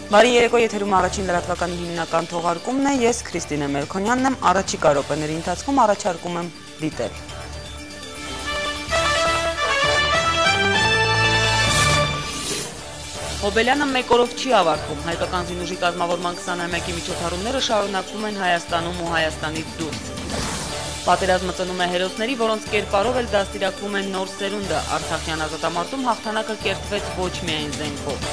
Բարի երեկո, եթերում առաջին լրատվականի հիմնական թողարկումն է, ես Քրիստինե Մելքոնյանն եմ, առաջիկա րոպեների ընթացքում առաջարկում եմ դիտել։ Հոբելյանը մեկ օրով չի ավարտվում, հայկական զինուժի կազմավորման 21-ի միջոցառումները շարունակվում են Հայաստանում ու Հայաստանից դուրս։ Պատերազմը ծնում է հերոսների, որոնց կերպարով էլ դաստիարակվում են նոր սերունդը, Արցախյան ազատամարտում հաղթանակը կերտվեց ոչ միայն զենքով։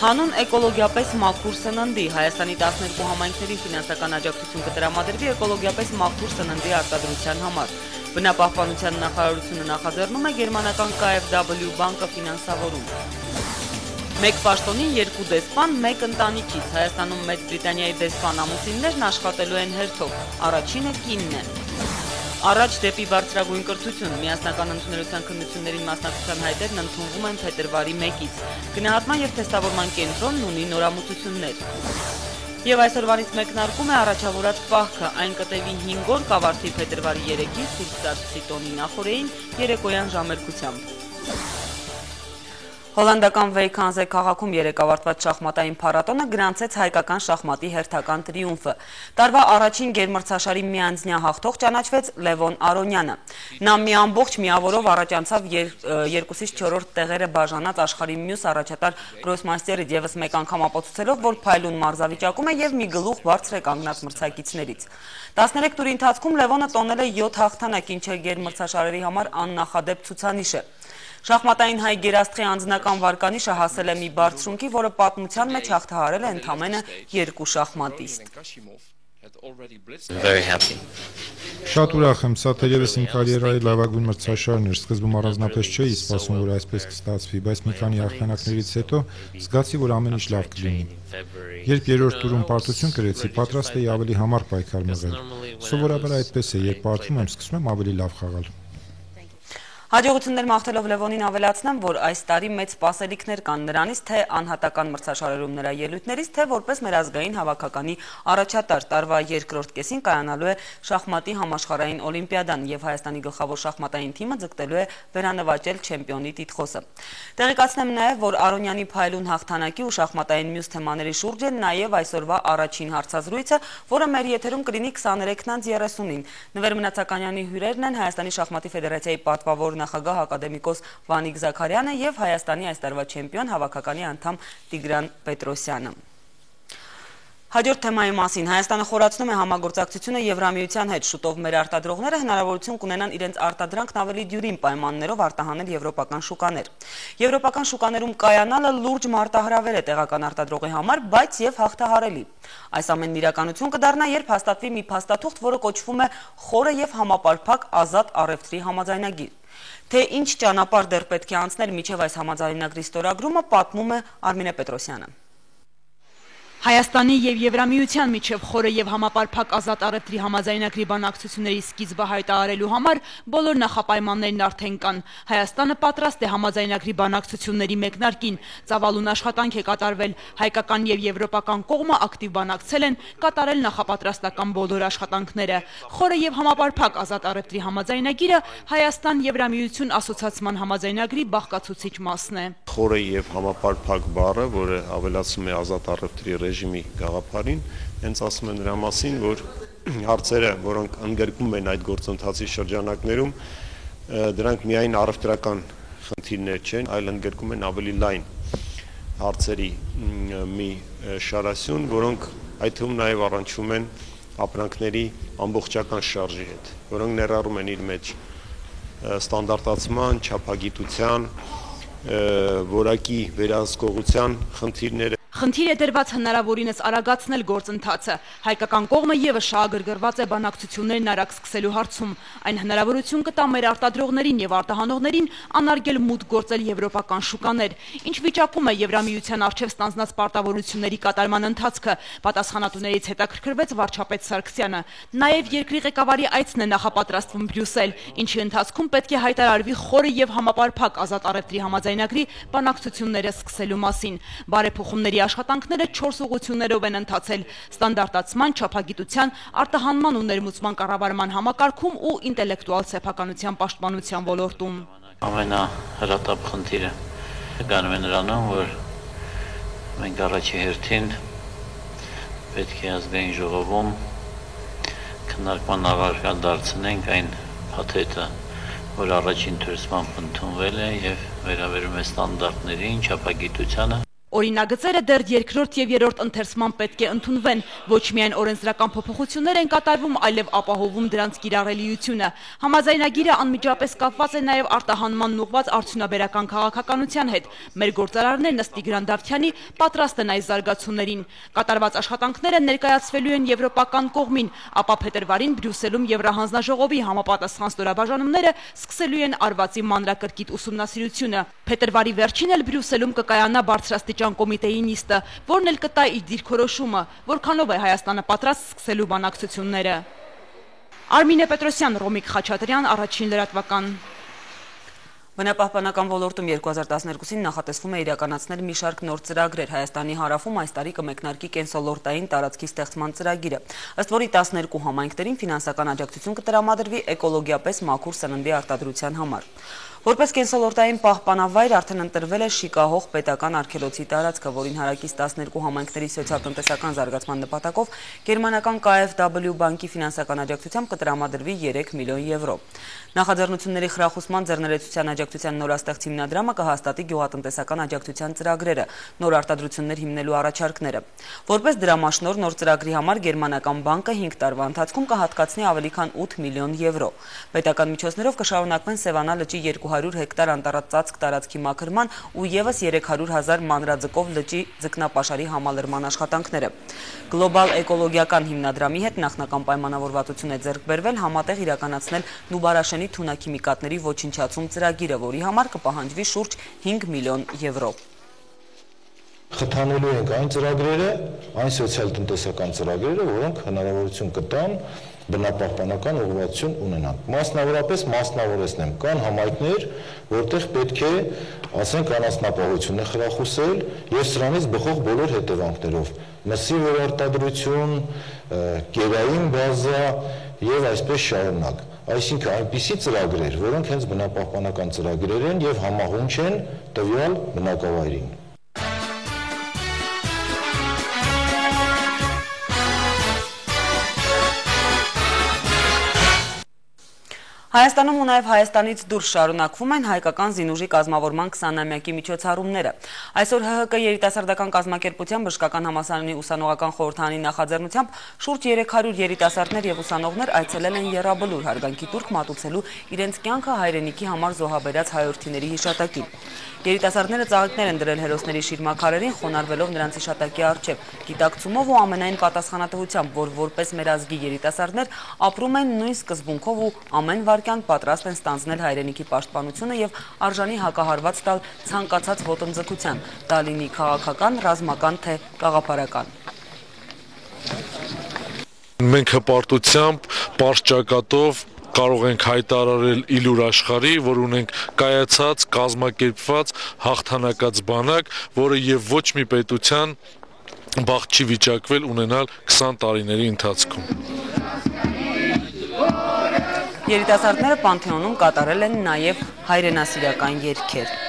Հանուն էկոլոգիապես մաքուր սննդի, Հայաստանի 12 համայնքների ֆինանսական աջակցություն կտրամադրվի էկոլոգիապես մաքուր սննդի արտադրության համար։ Բնապահպանության նախարարությունը նախաձեռնում է գերմանական KfW բանկը ֆինանսավորում։ Մեկ պաշտոնին երկու դեսպան, մեկ ընտանիքից, Հայաստանում Մեծ Բրիտանիայի դեսպան ամուսիններն աշխատելու են հերթով, առաջինը կինն է։ Առաջ դեպի բարձրագույն կրթություն, միասնական ընդունելության քննությունների մասնակցության հայտերն ընդունվում են փետրվարի 1-ից, գնահատման եւ թեստավորման կենտրոնն ունի նորամուծություններ։ Եվ այսօրվանից մեկնարկում է առաջավորած պահքը, այն կտևի 5 օր կավարտի փետրվարի 3-ից Սուրբ Սարգսի տոնի նախօրեին երեկոյան ժամերկությամբ։ Հոլանդական Վեյքանզե քաղաքում երեկ ավարտված շախմատային փառատոնը գրանցեց հայկական շախմատի հերթական տրիումֆը։ Տարվա առաջին գերմրցաշարի միանձնյա հաղթող ճանաչվեց Լևոն Արոնյանը։ Նա մի ամբողջ միավորով առաջ անցավ 2-ից 4-րդ տեղերը բաժանած աշխարհի մյուս առաջատար գրոսմաստերից, ևս մեկ անգամ ապացուցելով, որ փայլուն մարզավիճակում է եւ մի գլուխ բարձր է կանգնած մրցակիցներից։ 13 տուրի ընթացքում Լևոնը տոնել է 7 հաղթանակ, ինչը գերմրցաշարերի համար աննախադեպ ցուցանիշ է։ Շախմատային հայ գերաստղի անձնական վարկանիշը հասել է մի բարձրունքի, որը պատմության մեջ հաղթահարել է ընդամենը 2 շախմատիստ։ Շատ ուրախ եմ, սա թերևս իմ կարիերայի լավագույն մրցաշարն էր, սկզբում առանձնապես չէի սպասում, որ այսպես կստացվի, բայց մի քանի հաղթանակներից հետո զգացի, որ ամեն ինչ լավ կլինի։ Երբ երրորդ տուրում պարտություն կրեցի, պատրաստ էի ավելի համառ պայքար մղել։ Սովորաբար այդպես է, երբ պարտվում եմ, սկսում եմ ավելի լավ խաղալ։ Հաջողություններ մաղթելով Լևոնին ավելացնեմ, որ այս տարի մեծ սպասելիքներ կան նրանից, թե անհատական մրցաշարերում նրա ելույթներից, թե որպես մեր ազգային հավաքականի առաջատար։ Տարվա երկրորդ կեսին կայանալու է շախմատի համաշխարհային օլիմպիադան եւ Հայաստանի գլխավոր շախմատային թիմը ձգտելու է վերանվաճել չեմպիոնի տիտղոսը։ Տեղեկացնեմ նաեւ, որ Արոնյանի փայլուն հաղթանակի ու շախմատային մյուս թեմաների շուրջ է նաեւ այսօրվա առաջին հարցազրույցը, որը մեր եթերում կլինի 23:30-ին։ Նվեր Մնացականյանի հյուրերն են Հայաստանի շախմատի ֆեդերացիայի պատվավոր նախագահ ակադեմիկոս Վանիկ Զաքարյանը եւ Հայաստանի այս տարվա չեմպիոն հավաքականի անդամ Տիգրան Պետրոսյանը։ Հաջորդ թեմայի մասին Հայաստանը խորացնում է համագործակցությունը Եվրամիության հետ, շուտով մեր արտադրողները հնարավորություն կունենան իրենց արտադրանքն ավելի դյուրին պայմաններով արտահանել եվրոպական շուկաներ։ Եվրոպական շուկաներում կայանալը լուրջ մարտահրավեր է տեղական արտադրողի համար, բայց եւ հաղթահարելի։ Այս ամենն իրականություն կդառնա, երբ հաստատվի մի փաստաթուղթ, որը կոչվում է խորը եւ համապարփակ ազատ առևտրի համաձայնագիր։ Թե ինչ ճանապարհ դեռ պետք է անցնել մինչև այս համաձայնագրի ստորագրումը, պատմում է Արմինե Պետրոսյանը։ Հայաստանի եւ Եվրամիության միջև խորը եւ համապարփակ ազատ առևտրի համաձայնագրի բանակցությունների սկիզբը հայտարարելու համար բոլոր նախապայմաններն արդեն կան։ Հայաստանը պատրաստ է համաձայնագրի բանակցությունների մեկնարկին։ Ծավալուն աշխատանք է կատարվել։ Հայկական եւ եվրոպական կողմը ակտիվ բանակցել են, կատարել նախապատրաստական բոլոր աշխատանքները։ Խորը եւ համապարփակ ազատ առևտրի համաձայնագիրը Հայաստան-Եվրամիություն ասոցիացման համաձայնագրի բաղկացուցիչ մասն է։ Խորը եւ համապարփակ բառը, որը ավելացում է ազատ առևտրի ռեժիմի գաղափարին, հենց ասում է նրա մասին, որ հարցերը, որոնք ընդգրկում են այդ գործընթացի շրջանակներում, դրանք միայն առևտրական խնդիրներ չեն, այլ ընդգրկում են ավելի լայն հարցերի մի շարասյուն, որոնք այդ թվում նաև առնչվում են ապրանքների ամբողջական շարժի հետ, որոնք ներառում են իր մեջ ստանդարտացման, չափագիտության, որակի վերահսկողության խնդիրները։ Խնդիր է դրված հնարավորինս արագացնել գործընթացը։ Հայկական կողմը եւս շահագրգռված է բանակցություններն արագ սկսելու հարցում։ Այն հնարավորություն կտա մեր արտադրողներին եւ արտահանողներին անարգել մուտք գործել եվրոպական շուկաներ։ Ինչ վիճակում է Եվրամիության արչեւ ստանձնած պարտավորությունների կատարման ընթացքը, պատասխանատուներից հետաքրքրվեց վարչապետ Սարգսյանը։ Նաեւ երկրի ղեկավարի այցն է նախապատրաստվում Բրյուսել, ինչի ընթացքում պետք է հայտարարվի խորը եւ համապարփակ ազատ առևտրի համաձայնագրի բանակցությունները սկսելու մասին։ Բարեփոխումների աշխատանքները 4 ուղղություններով են ընթացել՝ ստանդարտացման, չափագիտության, արտահանման ու ներմուծման կառավարման համակարգում ու ինտելեկտուալ սեփականության պաշտպանության ոլորտում։ Ամենահրատապ խնդիրը գանում է նրանում, որ Մենք առաջի հերթին պետք է ազգային ժողովում քննարկման առարկա դարձնենք այն փաթեթը, որ առաջին թերսմամբ ընդունվել է եւ վերաբերում է ստանդարտներին, չափագիտությանը։ Օրինագծերը դեռ երկրորդ եւ երրորդ ընթերցման պետք է ընդունվեն, ոչ միայն օրենսդրական փոփոխություններ են կատարվում, այլև ապահովում դրանց կիրառելիությունը։ Համաձայնագիրը անմիջապես կապված է նաեւ արտահանման ուղղված արդյունաբերական քաղաքականության հետ։ Մեր գործարարներն ըստ Տիգրան Դավթյանի պատրաստ են այս զարգացումներին։ Կատարված աշխատանքները ներկայացվելու են եվրոպական կողմին, ապա փետրվարին Բրյուսելում Եվրահանձնաժողովի համապատասխան ստորաբաժանումները սկսելու են արվածի մանրակրկիտ ուսումնասիրությունը։ Փետրվարի վերջին էլ Բրյուսելում կկայանա բարձրաստիճան կոմիտեի նիստը, որն էլ կտա իր դիրքորոշումը, որքանով է Հայաստանը պատրաստ սկսելու բանակցությունները։ Արմինե Պետրոսյան, Ռոմիկ Խաչատրյան, Առաջին լրատվական։ Բնապահպանական ոլորտում 2012-ին նախատեսվում է իրականացնել մի շարք նոր ծրագրեր։ Հայաստանի հարավում այս տարի կմեկնարկի կենսոլորտային տարածքի ստեղծման ծրագիրը, ըստ որի 12 համայնքներին ֆինանսական աջակցություն կտրամադրվի էկոլոգիապես մաքուր սննդի արտադրության համար։ Որպես կենսոլորտային պահպանավայր արդեն ընտրվել է Շիկահող պետական արգելոցի տարածքը, որին հարակից 12 համայնքների սոցիալ-տնտեսական զարգացման նպատակով գերմանական KfW բանկի ֆինանսական աջակցությամբ կտրամադրվի 3 միլիոն եվրո։ Նախաձեռնությունների խրախուսման ձեռներեցության աջակցության նորաստեղծ հիմնադրամը կհաստատի գյուղատնտեսական աջակցության ծրագրերը, նոր արտադրություններ հիմնելու առաջարկները։ Որպես դրամաշնոր նոր ծրագրի համար գերմանական բանկը 5 տարվա ընթացքում կհատկացնի ավելի քան 8 միլիոն եվրո։ Պետական միջոցներով կշարունակվեն Սևանա լճի 200 հեկտար անտառածածկ տարածքի մաքրման ու եւս 300,000 մանրաձկով լճի ձկնապաշարի համալրման աշխատանքները։ Գլոբալ էկոլոգիական հիմնադրամի հետ նախնական պայմանավորվածություն է ձեռք բերվել համատեղ իրականացնել Նուբարաշենի թունաքիմիկատների ոչնչացում ծրագիրը, որի համար կպահանջվի շուրջ 5 միլիոն եվրո։ Խթանելու ենք այն ծրագրերը, այն սոցիալ-տնտեսական ծրագրերը, որոնք հնարավորություն կտան բնապահպանական ուղղվածություն ունենան։ Մասնավորապես մասնավորեցնեմ, կան համայնքներ, որտեղ պետք է, ասենք, անասնապահություն է խրախուսել եւ սրանից բխող բոլոր հետևանքներով՝ մսի վերարտադրություն, կերային բազա եւ այսպես շարունակ։ Այսինքն այնպիսի ծրագրեր, որոնք հենց բնապահպանական ծրագրեր են եւ համահունչ են տվյալ բնակավայրին։ Հայաստանում ու նաև Հայաստանից դուրս շարունակվում են հայկական զինուժի կազմավորման 20-ամյակի միջոցառումները։ Այսօր ՀՀԿ երիտասարդական կազմակերպության բժշկական համալսարանի ուսանողական խորհրդարանի նախաձեռնությամբ շուրջ 300 երիտասարդներ եւ ուսանողներ այցելել են Եռաբլուր հարգանքի տուրք մատուցելու իրենց կյանքը հայրենիքի համար զոհաբերած հայրենիքների հիշատակին։ Երիտասարդները ծաղիկներ են դրել հերոսների շիրմաքարերին, խոնարհվելով նրանց հիշատակի առջև, գիտակցումով ու ամենայն պատասխանատվությամբ, որ որպես մեր ազգի երիտասարդներ ապրում են նույն սկզբունքով ու ամեն վայրկյան պատրաստ են ստանձնել հայրենիքի պաշտպանությունը եւ արժանի հակահարված տալ ցանկացած ոտնձգության, դա լինի քաղաքական, ռազմական թե գաղափարական։ Մենք հպարտությամբ, պարզ ճակատով կարող ենք հայտարարել իլուր աշխարհի, որ ունենք կայացած, կազմակերպված, հաղթանակած բանակ, որը եւ ոչ մի պետության բախտ չի վիճակվել ունենալ 20 տարիների ընթացքում։ Երիտասարդները Պանթեոնում կատարել են նաեւ հայրենասիրական երգեր։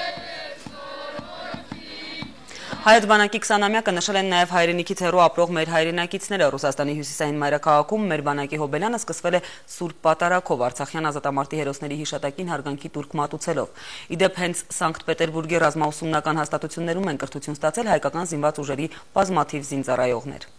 Հայոց բանակի 20-ամյակը նշել են նաև հայրենիքից հեռու ապրող մեր հայրենակիցները։ Ռուսաստանի հյուսիսային մայրաքաղաքում մեր բանակի հոբելյանը սկսվել է Սուրբ Պատարագով Արցախյան ազատամարտի հերոսների հիշատակին հարգանքի տուրք մատուցելով։ Իդեպ հենց Սանկտ Պետերբուրգի ռազմաուսումնական հաստատություններում են կրթություն ստացել հայկական զինված ուժերի բազմաթիվ զինծառայողներ։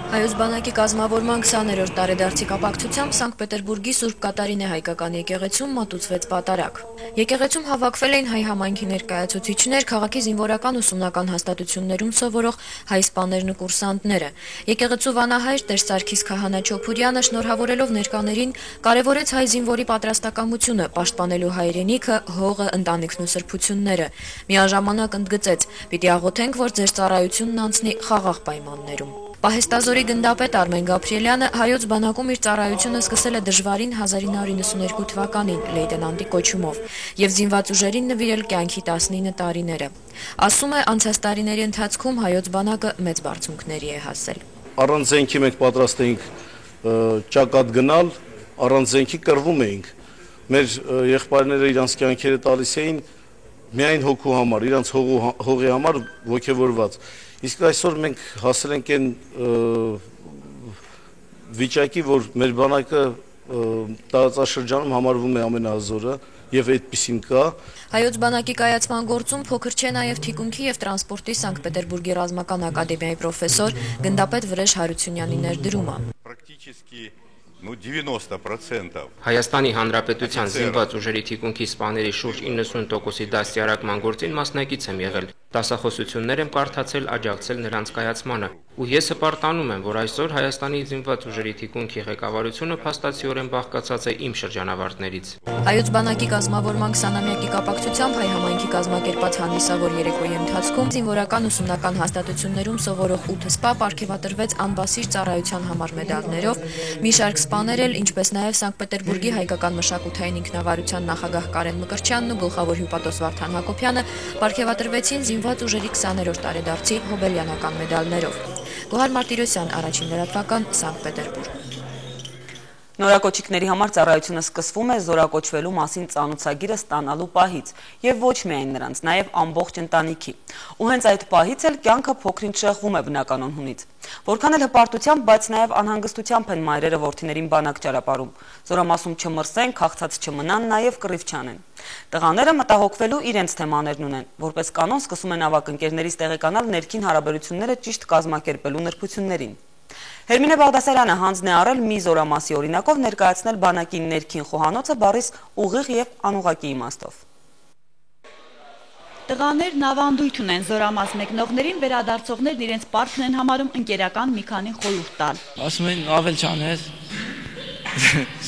Հայոց բանակի կազմավորման 20-րդ տարեդարձի կապակցությամբ Սանկտ Պետերբուրգի Սուրբ Կատարինե հայկական եկեղեցում մատուցվեց պատարագ։ Եկեղեցում հավաքվել էին հայ համայնքի ներկայացուցիչներ, քաղաքի զինվորական ուսումնական հաստատություններում սովորող հայ սպաներն ու կուրսանտները։ Եկեղեցու վանահայր Տեր Սարգիս Քահանա Չոփուրյանը շնորհավորելով ներկաներին կարևորեց հայ զինվորի պատրաստակամությունը, պաշտպանելու հայրենիքը, հողը, ընտանիքն ու սրբությունները։ Միաժամանակ ընդգծեց. «Պիտի աղոթենք, որ ձեր ծառայությունն անցնի խաղաղ պայմաններում»։ Պահեստազորի գնդապետ Արմեն Գաբրիելյանը հայոց բանակում իր ծառայությունը սկսել է դժվարին 1992 թվականին լեյտենանտի կոչումով եւ զինված ուժերին նվիրել կյանքի 19 տարիները։ Ասում է, անցած տարիների ընթացքում հայոց բանակը մեծ բարձունքների է հասել։ Առանց զենքի մենք պատրաստ էինք ճակատ գնալ, առանց զենքի կռվում էինք։ Մեր եղբայրները իրանց կյանքերը տալիս էին միայն հոգու համար, իրանց հողի համար ոգևորված։ Իսկ այսօր մենք հասել ենք այն վիճակի, որ մեր բանակը տարածաշրջանում համարվում է ամենահզորը եւ այդպեսին կա։ Հայոց բանակի կայացման գործում փոքր չէ նաև թիկունքի եւ տրանսպորտի Սանկտ Պետերբուրգի ռազմական ակադեմիայի պրոֆեսոր գնդապետ Վրեժ Հարությունյանի ներդրումը։ Ну 90%. Հայաստանի Հանրապետության զինված ուժերի թիկունքի սպաների շուրջ 90%-ի դաստիարակման գործին մասնակից եմ եղել։ Դասախոսություններ եմ կարդացել, աջակցել նրանց կայացմանը։ Ու ես հպարտանում եմ, որ այսօր Հայաստանի զինված ուժերի թիկունքի ղեկավարությունը փաստացիորեն բաղկացած է իմ շրջանավարտներից։ Հայոց բանակի կազմավորման 20-ամյակի կապակցությամբ հայ համայնքի կազմակերպած հանդիսավոր երեկոյի ընթացքում զինվորական ուսումնական հաստատություններում սովորող 8 սպա պարգևատրվեց անբասիր ծառայության համար մեդալներով, մի շարք սպաներ էլ, ինչպես նաև Սանկտ Պետերբուրգի հայկական մշակութային ինքնավարության նախագահ Կարեն Մկրտչյանն ու գլխավոր հյուպատոս Վարդան Հակոբյանը պարգևատրվեցին զինված ուժերի 20-րդ տարեդարձի հոբելյանական մեդալներով։ Գոհար Մարտիրոսյան, առաջին լրատվական, Սանկտ Պետերբուրգ։ Նորակոչիկների համար ծառայությունը սկսվում է զորակոչվելու մասին ծանուցագիրը ստանալու պահից եւ ոչ միայն նրանց, նաեւ ամբողջ ընտանիքի։ Ու հենց այդ պահից էլ կյանքը փոքրինչ շեղվում է բնականon հունից։ Որքան էլ հպարտությամբ, բայց նաեւ անհանգստությամբ են մայրերը որդիներին բանակ ճարապարում։ Զորամասում չմրսեն, քաղցած չմնան, նաեւ կռիվ չանեն։ Տղաները մտահոգվելու իրենց թեմաներն ունեն, որպես կանոն սկսում են ավակ ընկերներից տեղեկանալ ներքին հարաբերությունները ճիշտ կազմակերպելու նրբություններին։ Հերմինե Բաղդասարյանը հանձն է առել մի զորամասի օրինակով ներկայացնել բանակի ներքին խոհանոցը բառիս ուղիղ եւ անուղղակի իմաստով։ Տղաներն ավանդույթ ունեն զորամաս մեկնողներին վերադարձողներն իրենց պարտքն են համարում ընկերական մի քանի խորհուրդ տալ։ Ասում են ավել չաներ,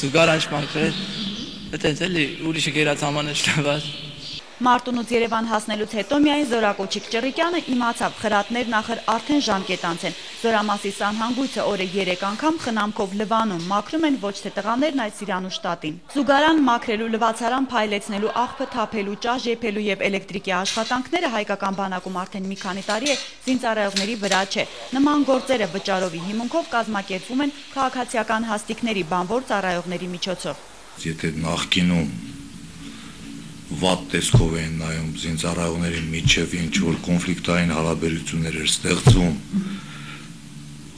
զուգարանչ մաքրել, այդպես էլի ուրիշը գերած համանը չլված։ Մարտունուց Երևան հասնելուց հետո միայն զորակոչիկ Ճռիկյանը իմացավ խրատներն ախր արդեն ժամկետանց են։ Զորամասի սանհանգույցը օրը 3 անգամ խնամքով լվանում, մաքրում են ոչ թե տղաներն, այլ Սիրանու շտատին։ Զուգարան մաքրելու, լվացարան փայլեցնելու, աղբը թափելու, ճաշ եփելու եւ էլեկտրիկի աշխատանքները հայկական բանակում արդեն մի քանի տարի է զինծառայողների վրա չէ։ Նման գործերը վճարովի հիմունքով կազմակերպվում են քաղաքացիական հաստիկների բանվոր ծառայողների միջոցով։ Եթե նախկինում վատ տեսքով էին նայում զինծառայողների միջև ինչ-որ կոնֆլիկտային հարաբերություններ էր ստեղծվում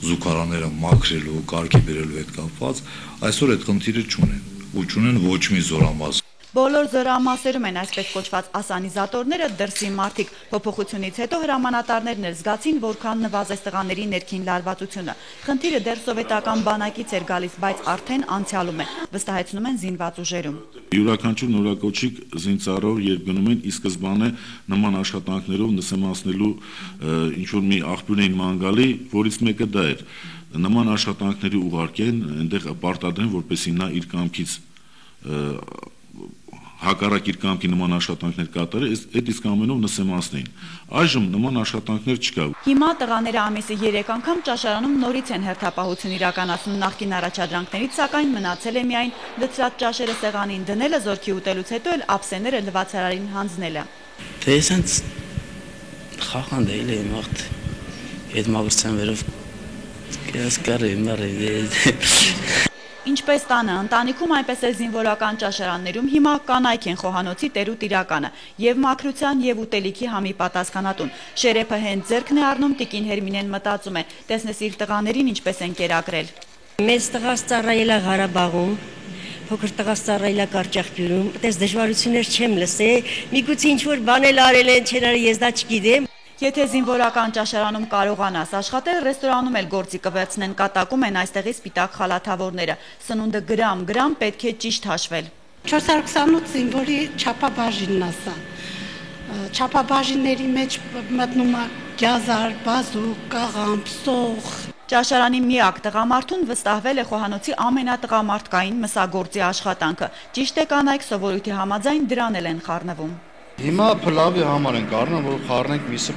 զուգարանները մաքրելու, կարգի բերելու հետ կապված, այսօր այդ խնդիրը չունեն ու չունեն ոչ մի զորամաս։ Բոլոր զորամասերում են այսպես կոչված ասանիզատորները դրսի մարդիկ։ Փոփոխությունից հետո հրամանատարներն էլ զգացին, որքան նվազեց տղաների ներքին լարվածությունը։ Խնդիրը դեռ սովետական բանակից էր գալիս, բայց արդեն անցյալում է, վստահեցնում են զինված ուժերում։ Յուրաքանչյուր նորակոչիկ զինծառայող երբ գնում են, ի սկզբանե նման աշխատանքներով նսեմացնելու ինչ-որ մի աղբյուր էին ման գալի, որից մեկը դա էր։ Նման աշխատանքների ուղարկեն, այնտեղ պարտադրեն, որպեսզի նա իր կամքից հակառակ իր կամքի նման աշխատանքներ կատարել, այդ իսկ ամենով նսեմացնեին։ Այժմ նման աշխատանքներ չկա։ Հիմա տղաները ամիսը 3 անգամ ճաշարանում նորից են հերթապահություն իրականացնում նախկին առաջադրանքներից, սակայն մնացել է միայն լցրած ճաշերը սեղանին դնելը, զորքի ուտելուց հետո էլ ափսեները լվացարարին հանձնելը։ Դե էսենց խախանդ է իմ վաղտ այդ մագրցան վերով կասկարի մարի։ Ինչպես տանը ընտանիքում, այնպես էլ զինվորական ճաշարաններում հիմա կանայք են խոհանոցի տերու տիրականը եւ մաքրության եւ ուտելիքի համի պատասխանատուն։ Շերեփը հենց ձեռքն է առնում, տիկին Հերմինեն մտածում է, տեսնես իր տղաներին ինչպես են կերակրել։ Մեծ տղաս ծառայելա Ղարաբաղում, փոքր տղաս ծառայելա Կարճախբյուրում, այդպես դժվարություններ չեմ լսել, միգուցե ինչ որ բան էլ արել են, չեն արել, ես դա չգիտեմ։ Եթե զինվորական ճաշարանում կարողանաս աշխատել, ռեստորանում էլ գործի կվերցնեն, կատակում են այստեղի սպիտակ խալաթավորները։ Սնունդը գրամ պետք է ճիշտ հաշվել։ 428 զինվորի չափաբաժինն ասա։ Չափաբաժինների մեջ մտնում է գազար, բազուկ, կաղամբ, սող։ Ճաշարանի միակ տղամարդուն վստահվել է խոհանոցի ամենատղամարդկային մսագործի աշխատանքը։ Ճիշտ է, կանայք սովորույթի համաձայն դրան են խառնվում։ Հիմա փլավի համար ենք առնում, որ խառնենք միսը